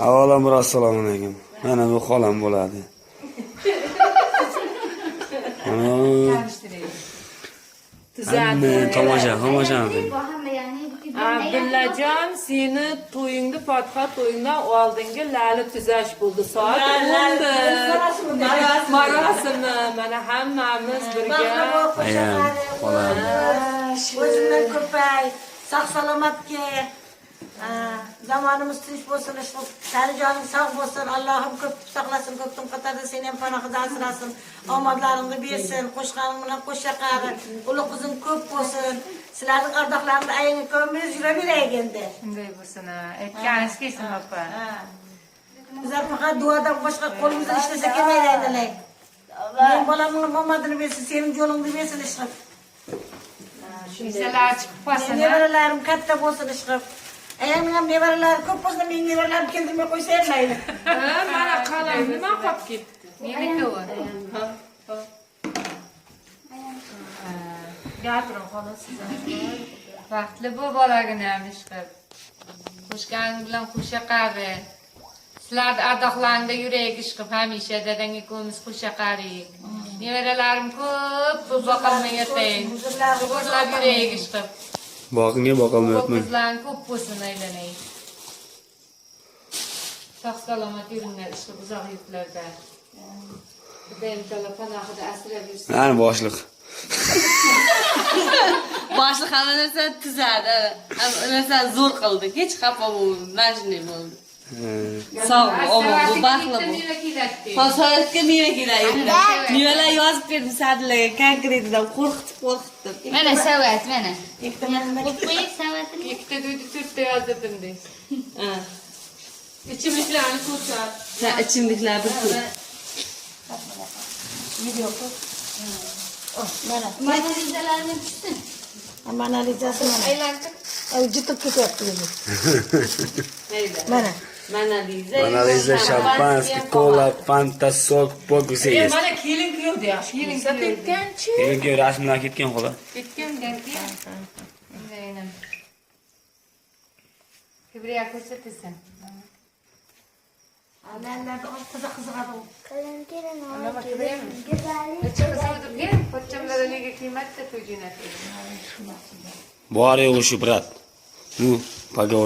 Avvalambor assalomu alaykum. Mana bu xolam bo'ladi. Tomosha. Abdullajon, seni to'yingda, Fotiha to'yingdan oldingi lali tuzash bo'ldi. Soat 10. Marosimni mana hammamiz birga. O'zimdan ko'pay, sog' salomatga. Zamonimiz tinch bo'lsin, Tarijoning sog' bo'lsin, Allohim ko'p saqlasin, ko'pdan qatorda seni ham panohida asrasin, omadlaringni bersin, qo'shqaning bilan qo'shaqari, ulug' qizing ko'p bo'lsin. Sizlarning ardoqlaringizni ayni ko'mimiz yuraveraylik endi. Shunday bo'lsin, aytganingiz kelsin, opa. Bizlar faqat duodan boshqa qo'limizdan ishlasa kelmaydi aynilar. Men bolamning omadini bersin, sening yo'lingni bersin ishqib. Ishlar chiqib qolsin. Nevaralarim katta bo'lsin ishqib. Ayamning ham nevaralari ko'p bo'lsa, men nevaralarim keltirmay qo'ysa ham mayli. Mana qalam nima qolib ketdi? Meniki u. Gapiring xolos sizlar. Vaqtli bu bolagini ham ishqib. Qo'shganing bilan qo'shaqari. Sizlarning ardoqlaringda yurak ishqib hamisha dadangga ko'miz qo'shaqarik. Nevaralarim ko'p, bu boqilmay yotaying. Shukrlab yurak ishqib. Boqinga boqolmay yotmang. Qizlarning ko'p bo'lsin aylanay. Sog' salomat yuringlar ishqib uzoq yurtlarda. Xudoyim taolo panohida asrab yursin. Mana boshliq. Boshliq hamma narsa tuzadi. Hamma narsa zo'r qildi. Hech xafa bo'lmadim. Mana shunday bo'ldi. Sog' omon bu baxtli bu. Fasolatga meva kelaydi. Mevalar yozib berdim sadlarga konkretidan qo'rqitib. Mana savat, mana. Ikkita savatini. Ikkita do'ydi, to'rtta yozdirdim deysiz. Ha. İçimliklarni ko'rsat. Sen ichimliklarni ko'r. Mana rejalarni tushsin. mana rejasi mana. Aylantir. Jitib ketyapti endi. Mana. Mana. Analiza şampanski, kola, fanta, sok, pokusi есть. Mana kelin kuyov deyapti. Kelin ketganchi? Kelinga rasmlar ketgan xola. Ketganki. Endi Kibriya ko'rsatasan. Anallarda orqada qiziqadi. Pochchamlarga qiymatda to'y jo'natdi. Bor yo'g'i shu brat. Ну, поговор.